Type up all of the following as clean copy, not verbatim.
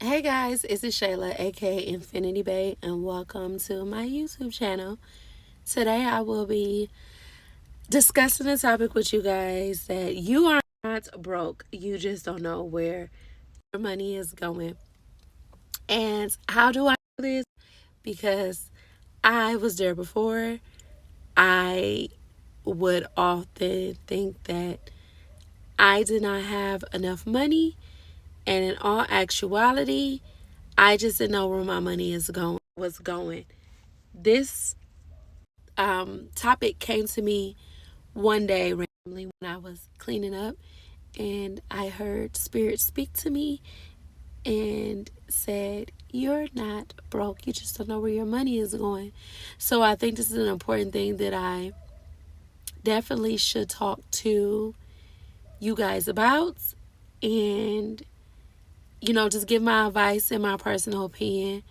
Hey guys, it's Shayla, aka Infinity Bay, and welcome to my YouTube channel. Today I will be discussing a topic with you guys that you are not broke, you just don't know where your money is going. And how do I do this? Because I was there before. I would often think that I did not have enough money, and in all actuality, I just didn't know where my money was going. This topic came to me one day randomly when I was cleaning up, and I heard Spirit speak to me and said, "You're not broke, you just don't know where your money is going." So I think this is an important thing that I definitely should talk to you guys about, and just give my advice and my personal opinion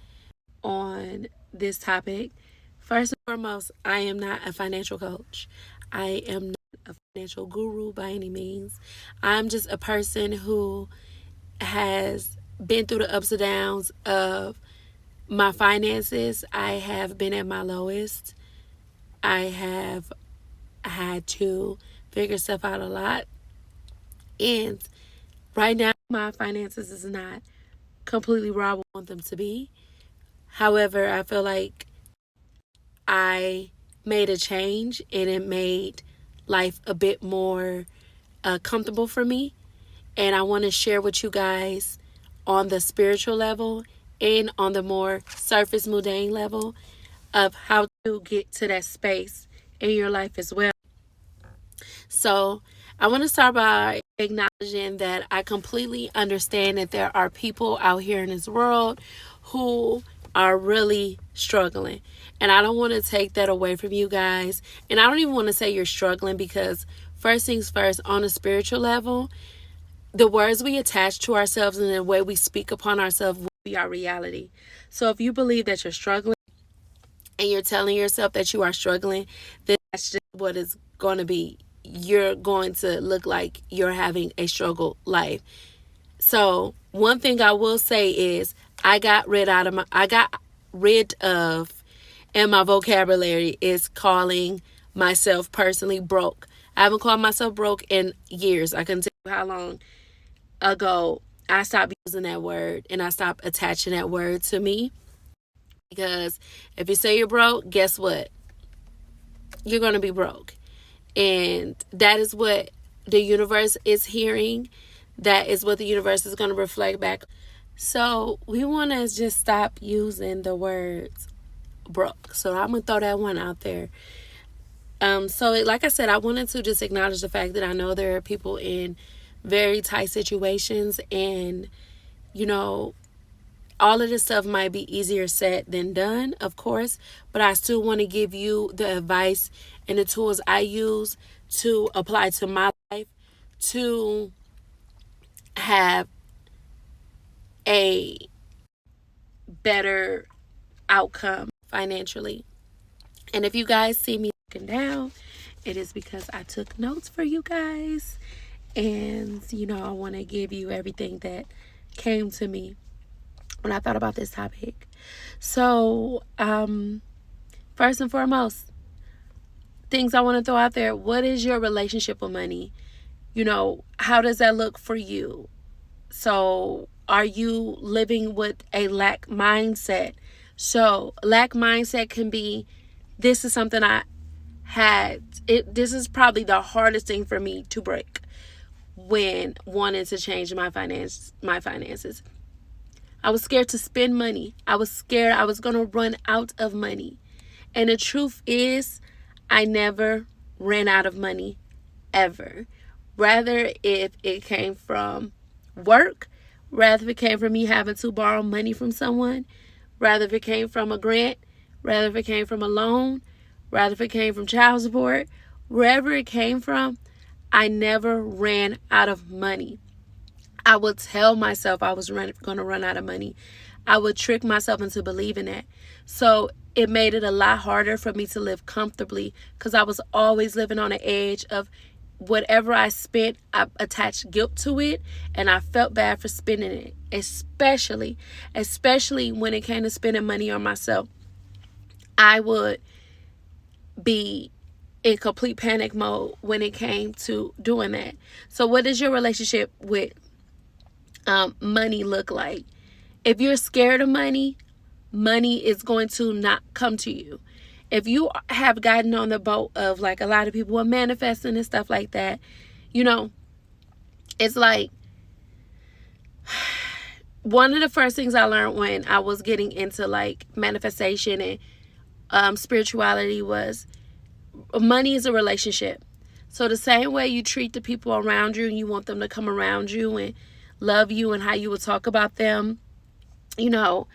on this topic. First and foremost, I am not a financial coach. I am not a financial guru by any means. I'm just a person who has been through the ups and downs of my finances. I have been at my lowest. I have had to figure stuff out a lot. And right now, my finances is not completely where I want them to be. However, I feel like I made a change and it made life a bit more comfortable for me. And I want to share with you guys on the spiritual level and on the more surface mundane level of how to get to that space in your life as well. So I want to start by acknowledging that I completely understand that there are people out here in this world who are really struggling. And I don't want to take that away from you guys. And I don't even want to say you're struggling, because first things first, on a spiritual level, the words we attach to ourselves and the way we speak upon ourselves will be our reality. So if you believe that you're struggling and you're telling yourself that you are struggling, then that's just what it's going to be. You're going to look like you're having a struggle life. So one thing I will say is I got rid of, and my vocabulary is calling myself personally broke. I haven't called myself broke in years. I can tell you how long ago I stopped using that word and I stopped attaching that word to me. Because if you say you're broke, guess what? You're going to be broke. And that is what the universe is hearing. That is what the universe is going to reflect back. So we want to just stop using the words broke. So I'm going to throw that one out there. Like I said, I wanted to just acknowledge the fact that I know there are people in very tight situations, and all of this stuff might be easier said than done, of course, but I still want to give you the advice and the tools I use to apply to my life to have a better outcome financially. And if you guys see me looking down, it is because I took notes for you guys. And, I want to give you everything that came to me when I thought about this topic. So, first and foremost, things I want to throw out there. What is your relationship with money? How does that look for you? So, are you living with a lack mindset? So, lack mindset can be, this is something I had. This is probably the hardest thing for me to break when wanting to change my finances. I was scared to spend money. I was scared I was going to run out of money. And the truth is, I never ran out of money, ever. Rather, if it came from work, rather if it came from me having to borrow money from someone, rather if it came from a grant, rather if it came from a loan, rather if it came from child support, wherever it came from, I never ran out of money. I would tell myself I was going to run out of money. I would trick myself into believing that. So it made it a lot harder for me to live comfortably, because I was always living on the edge of whatever I spent, I attached guilt to it, and I felt bad for spending it, especially when it came to spending money on myself. I would be in complete panic mode when it came to doing that. So what does your relationship with money look like? If you're scared of money, money is going to not come to you. If you have gotten on the boat of, like, a lot of people are manifesting and stuff like that, you know, it's like one of the first things I learned when I was getting into like manifestation and spirituality was money is a relationship. So the same way you treat the people around you and you want them to come around you and love you and how you would talk about them, you know,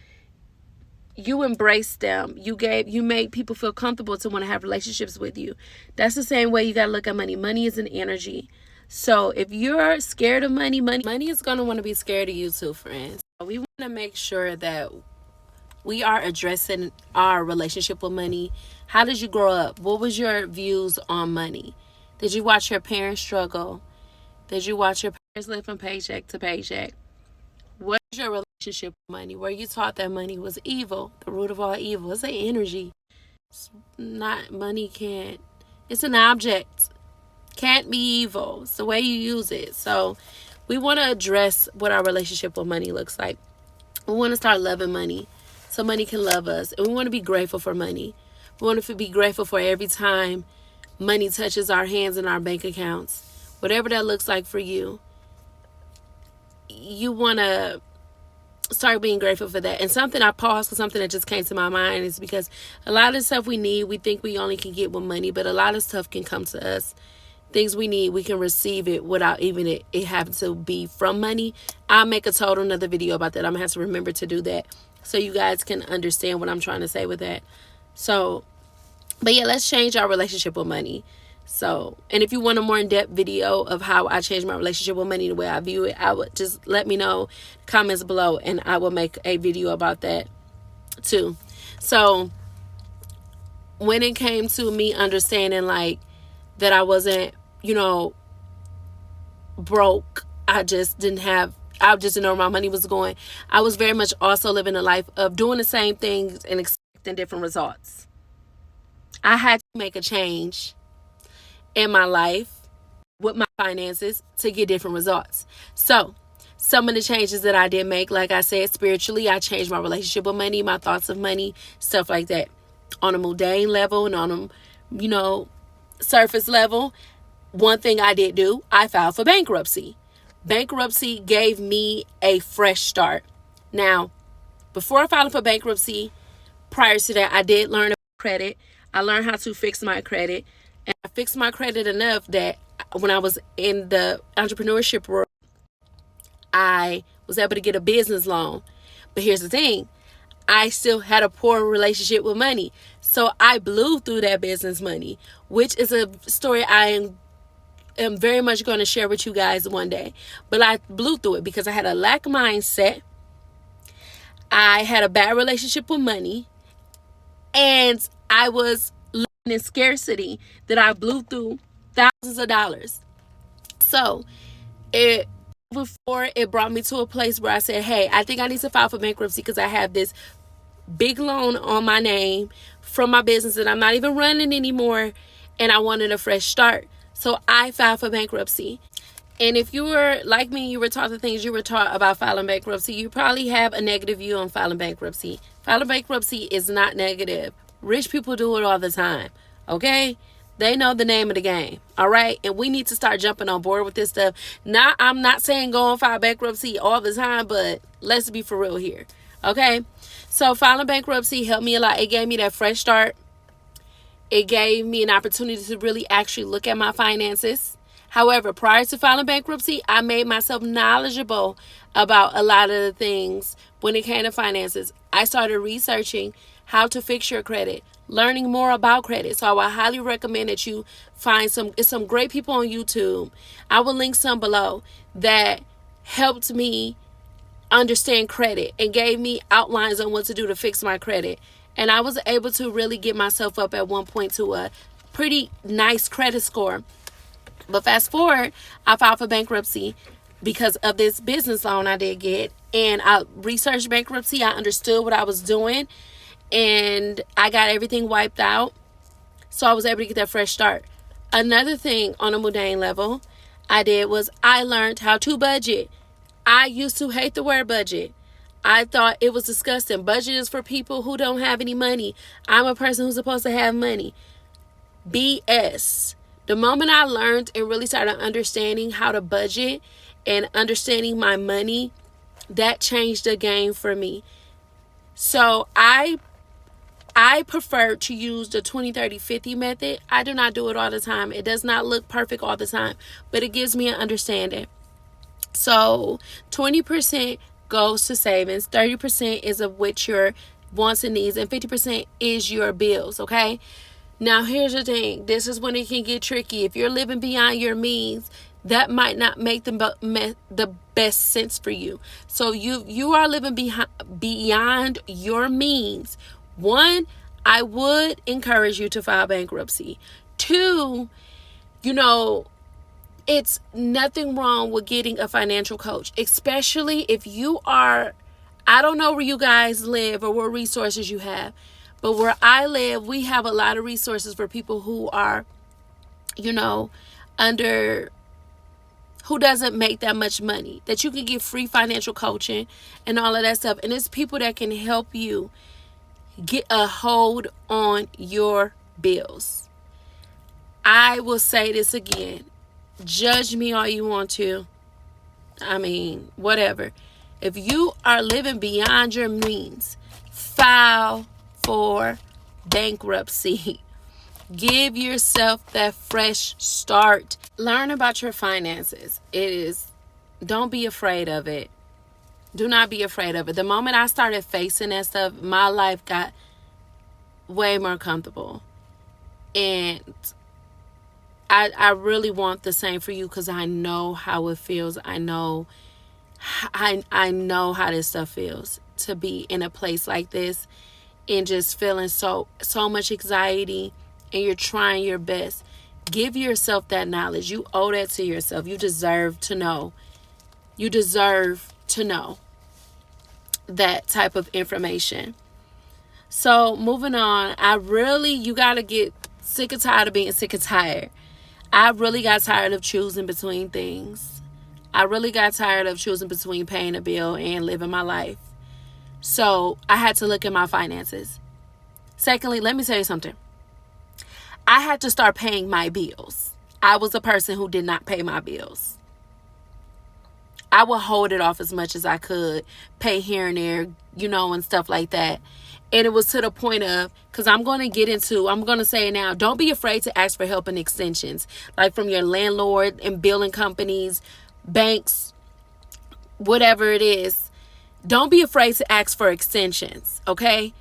you embraced them. You made people feel comfortable to want to have relationships with you. That's the same way you got to look at money. Money is an energy. So if you're scared of money is going to want to be scared of you too, friends. We want to make sure that we are addressing our relationship with money. How did you grow up? What was your views on money? Did you watch your parents struggle? Did you watch your parents live from paycheck to paycheck? What is your relationship with money? Were you taught that money was evil, the root of all evil? It's an energy. It's not, money can't, it's an object. Can't be evil. It's the way you use it. So we want to address what our relationship with money looks like. We want to start loving money so money can love us. And we want to be grateful for money. We want to be grateful for every time money touches our hands and our bank accounts. Whatever that looks like for you. You want to start being grateful for that. And something I paused because something that just came to my mind is because a lot of the stuff we need, we think we only can get with money, but a lot of stuff can come to us. Things we need, we can receive it without even it having to be from money. I'll make a total another video about that. I'm going to have to remember to do that so you guys can understand what I'm trying to say with that. So, but yeah, let's change our relationship with money. So, and if you want a more in-depth video of how I changed my relationship with money, the way I view it, I would just let me know, comments below, and I will make a video about that too. So, when it came to me understanding like that I wasn't, you know, broke, I just didn't know where my money was going. I was very much also living a life of doing the same things and expecting different results. I had to make a change in my life with my finances to get different results. So some of the changes that I did make, like I said, spiritually, I changed my relationship with money, my thoughts of money, stuff like that. On a mundane level and on a, you know, surface level, one thing I did do, I filed for bankruptcy. Bankruptcy gave me a fresh start. Now, before I filed for bankruptcy, prior to that, I did learn about credit. I learned how to fix my credit. And I fixed my credit enough that when I was in the entrepreneurship world, I was able to get a business loan. But here's the thing. I still had a poor relationship with money. So I blew through that business money, which is a story I am very much going to share with you guys one day. But I blew through it because I had a lack mindset. I had a bad relationship with money. And I was in scarcity that I blew through thousands of dollars. So before it brought me to a place where I said, hey, I think I need to file for bankruptcy because I have this big loan on my name from my business that I'm not even running anymore, and I wanted a fresh start. So I filed for bankruptcy. And if you were like me, you were taught the things you were taught about filing bankruptcy, you probably have a negative view on filing bankruptcy. Filing bankruptcy is not negative. Rich people do it all the time, okay? They know the name of the game, all right? And we need to start jumping on board with this stuff. Now, I'm not saying go and file bankruptcy all the time, but let's be for real here, okay? So filing bankruptcy helped me a lot. It gave me that fresh start. It gave me an opportunity to really actually look at my finances. However, prior to filing bankruptcy, I made myself knowledgeable about a lot of the things when it came to finances. I started researching how to fix your credit, learning more about credit. So I highly recommend that you find some great people on YouTube. I will link some below that helped me understand credit and gave me outlines on what to do to fix my credit. And I was able to really get myself up at one point to a pretty nice credit score. But fast forward, I filed for bankruptcy because of this business loan I did get. And I researched bankruptcy. I understood what I was doing. And I got everything wiped out. So I was able to get that fresh start. Another thing on a mundane level I did was I learned how to budget. I used to hate the word budget. I thought it was disgusting. Budget is for people who don't have any money. I'm a person who's supposed to have money. BS. The moment I learned and really started understanding how to budget and understanding my money, that changed the game for me. So I prefer to use the 20-30-50 method. I do not do it all the time. It does not look perfect all the time, but it gives me an understanding. So 20% goes to savings, 30% is of which your wants and needs, and 50% is your bills, okay? Now, here's the thing. This is when it can get tricky. If you're living beyond your means, that might not make the best sense for you. So you are living beyond your means. One, I would encourage you to file bankruptcy. Two, it's nothing wrong with getting a financial coach, especially if you are, I don't know where you guys live or what resources you have, but where I live, we have a lot of resources for people who are, who doesn't make that much money, that you can get free financial coaching and all of that stuff. And it's people that can help you get a hold on your bills. I will say this again. Judge me all you want to. I mean, whatever. If you are living beyond your means, file for bankruptcy. Give yourself that fresh start. Learn about your finances. Don't be afraid of it. Do not be afraid of it. The moment I started facing that stuff, my life got way more comfortable. And I really want the same for you because I know how it feels. I know how this stuff feels to be in a place like this and just feeling so much anxiety, and you're trying your best. Give yourself that knowledge. You owe that to yourself. You deserve to know. You deserve to know that type of information. So moving on, you got to get sick and tired of being sick and tired. I really got tired of choosing between things. I really got tired of choosing between paying a bill and living my life. So I had to look at my finances. Secondly, let me tell you something. I had to start paying my bills. I was a person who did not pay my bills. I would hold it off as much as I could, pay here and there, and stuff like that. And it was to the point of, because I'm going to say now, don't be afraid to ask for help and extensions, like from your landlord and billing companies, banks, whatever it is. Don't be afraid to ask for extensions, okay?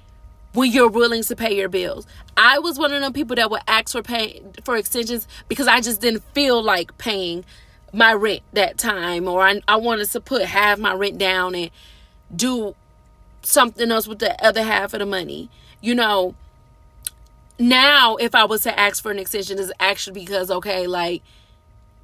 When you're willing to pay your bills. I was one of them people that would ask for extensions because I just didn't feel like paying my rent that time, or I wanted to put half my rent down and do something else with the other half of the money. Now if I was to ask for an extension, it's actually because, okay, like,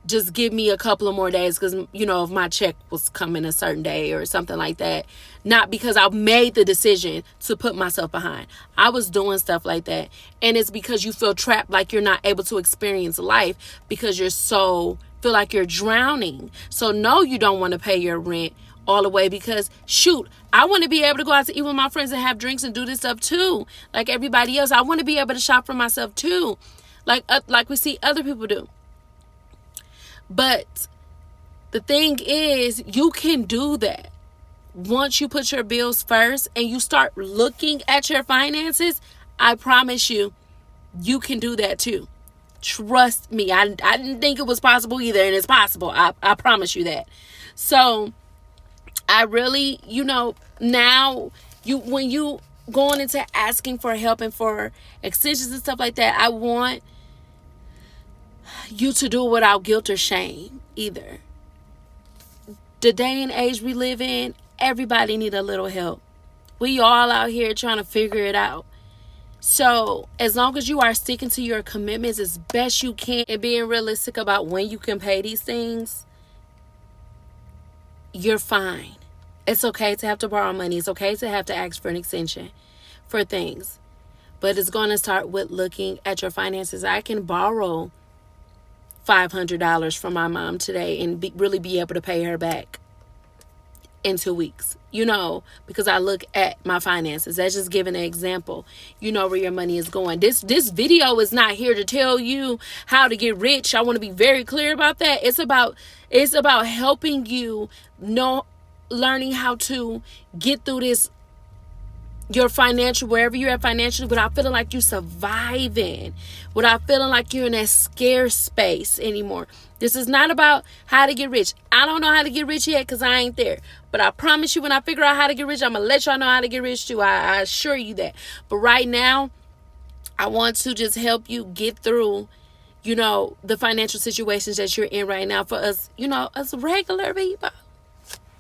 just give me a couple of more days because, if my check was coming a certain day or something like that. Not because I made the decision to put myself behind. I was doing stuff like that. And it's because you feel trapped, like you're not able to experience life because feel like you're drowning. So no, you don't want to pay your rent all the way because, shoot, I want to be able to go out to eat with my friends and have drinks and do this stuff too. Like everybody else. I want to be able to shop for myself too. Like we see other people do. But the thing is, you can do that. Once you put your bills first and you start looking at your finances, I promise you, you can do that too. Trust me. I didn't think it was possible either, and it's possible. I promise you that. So I really, now when you going into asking for help and for extensions and stuff like that, I want you to do it without guilt or shame either. The day and age we live in, everybody need a little help. We all out here trying to figure it out. So as long as you are sticking to your commitments as best you can and being realistic about when you can pay these things, you're fine. It's okay to have to borrow money. It's okay to have to ask for an extension for things. But it's going to start with looking at your finances. I can borrow $500 from my mom today and really be able to pay her back in 2 weeks, because I look at my finances. That's just giving an example. You know where your money is going. This video is not here to tell you how to get rich. I want to be very clear about that. It's about helping you learning how to get through this, your financial, wherever you're at financially, without feeling like you're surviving, without feeling like you're in that scarce space anymore. This is not about how to get rich. I don't know how to get rich yet because I ain't there. But I promise you, when I figure out how to get rich, I'm going to let y'all know how to get rich too. I assure you that. But right now, I want to just help you get through, the financial situations that you're in right now. For us, us regular people,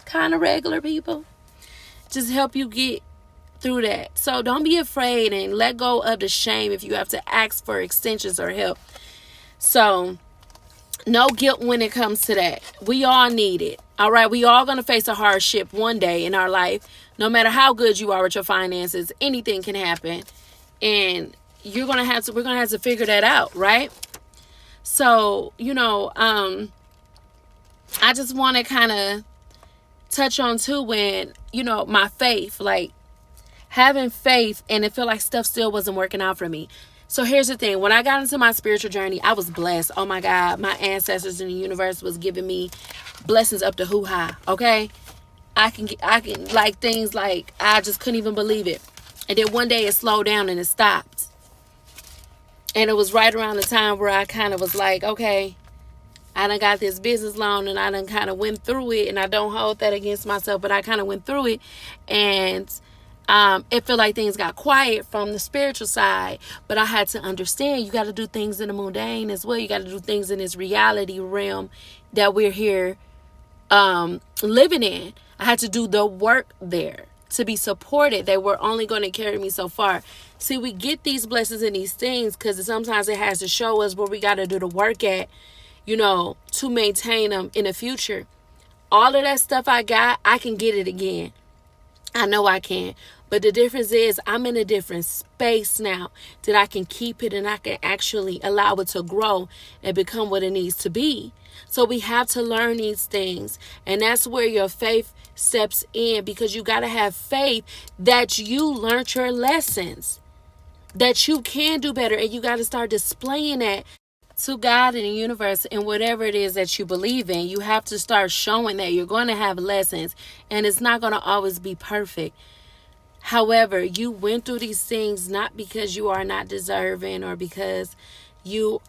kind of regular people, just help you get through that. So don't be afraid and let go of the shame if you have to ask for extensions or help. So no guilt when it comes to that. We all need it. All right. We all going to face a hardship one day in our life. No matter how good you are with your finances, anything can happen. And we're going to have to figure that out. Right. So, I just want to kind of touch on too when, my faith, like having faith, and it felt like stuff still wasn't working out for me. So here's the thing. When I got into my spiritual journey, I was blessed. Oh my God. My ancestors in the universe was giving me blessings up to hoo-ha. Okay. I can like things like I just couldn't even believe it. And then one day it slowed down and it stopped. And it was right around the time where I kind of was like, okay, I done got this business loan and I done kind of went through it, and I don't hold that against myself, but I kind of went through it, and it felt like things got quiet from the spiritual side. But I had to understand, you got to do things in the mundane as well. You got to do things in this reality realm that we're here living in. I had to do the work there to be supported. They were only going to carry me so far. See, we get these blessings and these things because sometimes it has to show us where we got to do the work at, to maintain them in the future. All of that stuff I got, I can get it again. I know I can. But the difference is I'm in a different space now that I can keep it and I can actually allow it to grow and become what it needs to be. So we have to learn these things. And that's where your faith steps in, because you got to have faith that you learned your lessons, that you can do better. And you got to start displaying that to God and the universe and whatever it is that you believe in. You have to start showing that you're going to have lessons, and it's not going to always be perfect. However, you went through these things not because you are not deserving or because you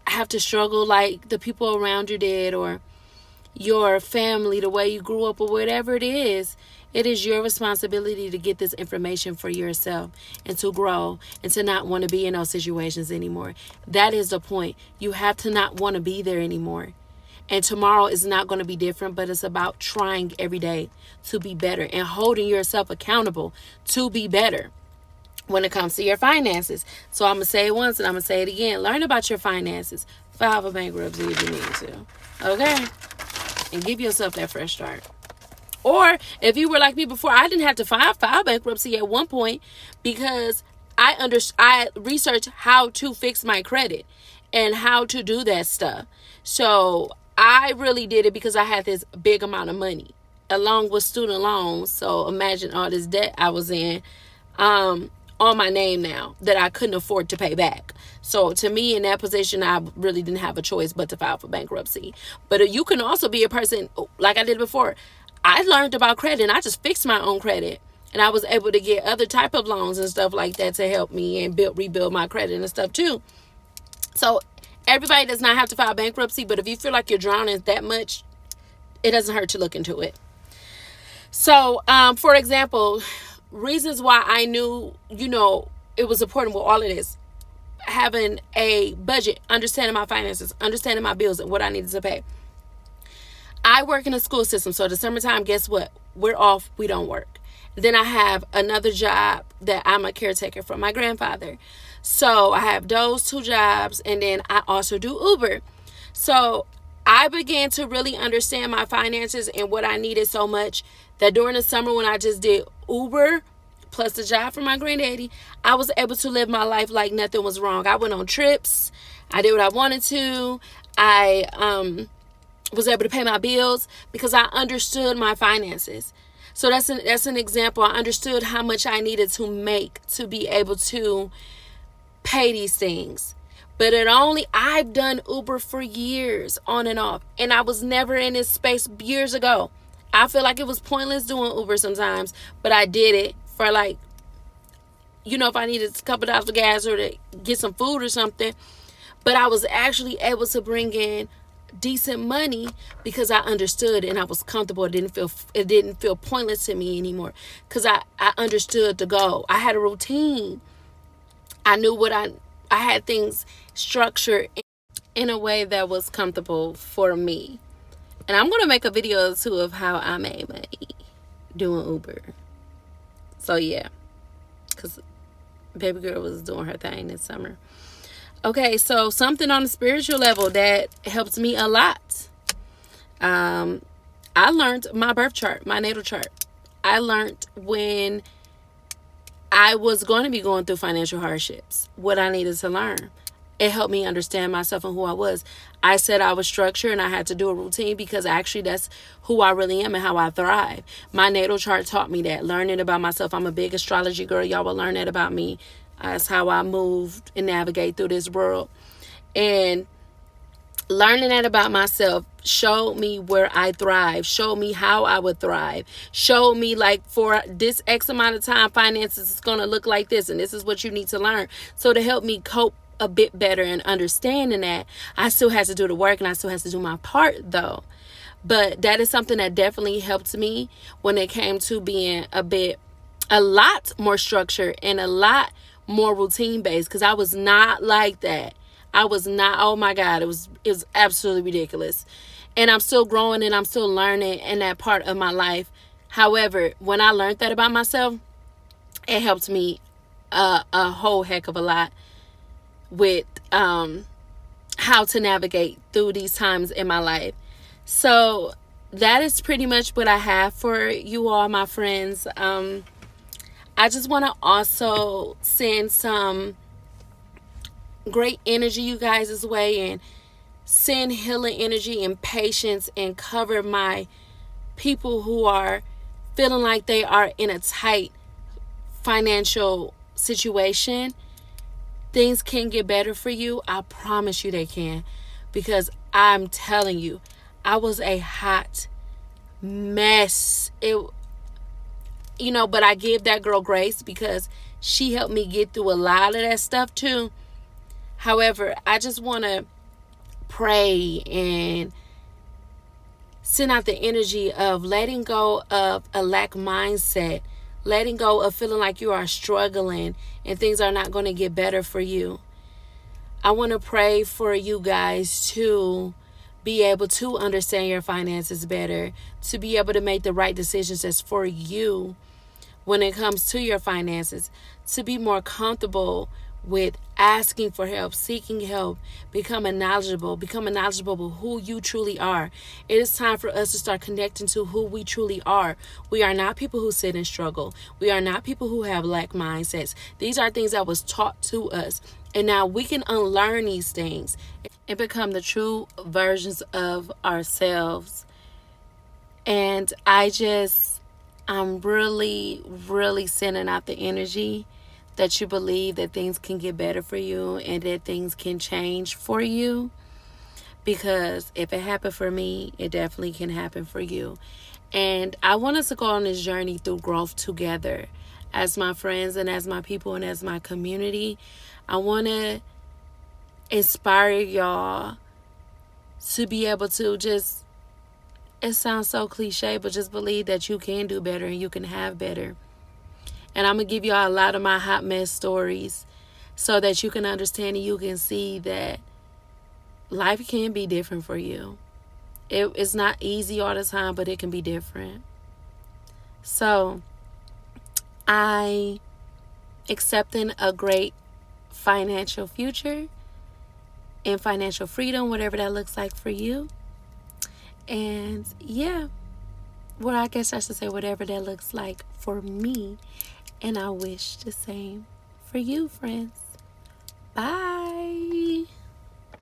have to struggle like the people around you did, or your family, the way you grew up, or whatever it is. It is your responsibility to get this information for yourself and to grow and to not want to be in those situations anymore. That is the point. You have to not want to be there anymore. And tomorrow is not going to be different, but it's about trying every day to be better and holding yourself accountable to be better when it comes to your finances. So I'm going to say it once and I'm going to say it again. Learn about your finances. File for bankruptcy if you need to. Okay? And give yourself that fresh start. Or if you were like me before, I didn't have to file bankruptcy at one point because I researched how to fix my credit and how to do that stuff. So I really did it because I had this big amount of money along with student loans. So imagine all this debt I was in on my name now that I couldn't afford to pay back. So to me, in that position, I really didn't have a choice but to file for bankruptcy. But you can also be a person like I did before. I learned about credit and I just fixed my own credit, and I was able to get other type of loans and stuff like that to help me and rebuild my credit and stuff too. So everybody does not have to file bankruptcy, but if you feel like you're drowning that much, it doesn't hurt to look into it. So, for example, reasons why I knew, it was important with all of this. Having a budget, understanding my finances, understanding my bills and what I needed to pay. I work in a school system, so the summertime, guess what? we're off, we don't work. Then I have another job that I'm a caretaker for my grandfather. So I have those two jobs, and then I also do Uber. So I began to really understand my finances and what I needed so much that during the summer when I just did Uber plus the job for my granddaddy, I was able to live my life like nothing was wrong. I went on trips. I did what I wanted to. I was able to pay my bills because I understood my finances. So that's an example. I understood how much I needed to make to be able to pay these things. But I've done Uber for years on and off, and I was never in this space years ago. I feel like it was pointless doing Uber sometimes, but I did it for like, if I needed a couple dollars of gas or to get some food or something. But I was actually able to bring in decent money because I understood and I was comfortable. It didn't feel pointless to me anymore because I understood the goal. I had a routine. I knew what I had things structured in a way that was comfortable for me. And I'm going to make a video too of how I made money doing Uber. So yeah, because baby girl was doing her thing this summer. Okay, so something on the spiritual level that helps me a lot. I learned my birth chart, my natal chart. I learned when I was going to be going through financial hardships, what I needed to learn. It helped me understand myself and who I was. I said I was structured and I had to do a routine because actually that's who I really am and how I thrive. My natal chart taught me that. Learning about myself. I'm a big astrology girl. Y'all will learn that about me. That's how I moved and navigate through this world. And learning that about myself showed me where I thrive, showed me how I would thrive, showed me like for this X amount of time, finances is going to look like this. And this is what you need to learn. So to help me cope a bit better and understanding that, I still had to do the work and I still had to do my part though. But that is something that definitely helped me when it came to being a lot more structured and a lot more routine based, because I was not like that. I was not, oh my God, it was absolutely ridiculous. And I'm still growing and I'm still learning in that part of my life. However, when I learned that about myself, it helped me a whole heck of a lot with how to navigate through these times in my life. So that is pretty much what I have for you all, my friends. I just want to also send some great energy you guys' way and send healing energy and patience and cover my people who are feeling like they are in a tight financial situation. Things can get better for you. I promise you they can, because I'm telling you, I was a hot mess. But I give that girl grace because she helped me get through a lot of that stuff too. However, I just want to pray and send out the energy of letting go of a lack mindset, letting go of feeling like you are struggling and things are not going to get better for you. I want to pray for you guys to be able to understand your finances better, to be able to make the right decisions that's for you when it comes to your finances, to be more comfortable with asking for help, seeking help, becoming knowledgeable with who you truly are. It is time for us to start connecting to who we truly are. We are not people who sit and struggle. We are not people who have lack mindsets. These are things that was taught to us. And now we can unlearn these things and become the true versions of ourselves. And I'm really, really sending out the energy that you believe that things can get better for you and that things can change for you. Because if it happened for me, it definitely can happen for you. And I want us to go on this journey through growth together as my friends and as my people and as my community. I want to inspire y'all to be able to just, it sounds so cliche, but just believe that you can do better and you can have better. And I'm going to give y'all a lot of my hot mess stories so that you can understand and you can see that life can be different for you. It's not easy all the time, but it can be different. So I accepting a great financial future and financial freedom, whatever that looks like for you. And yeah, well, I guess I should say whatever that looks like for me. And I wish the same for you, friends.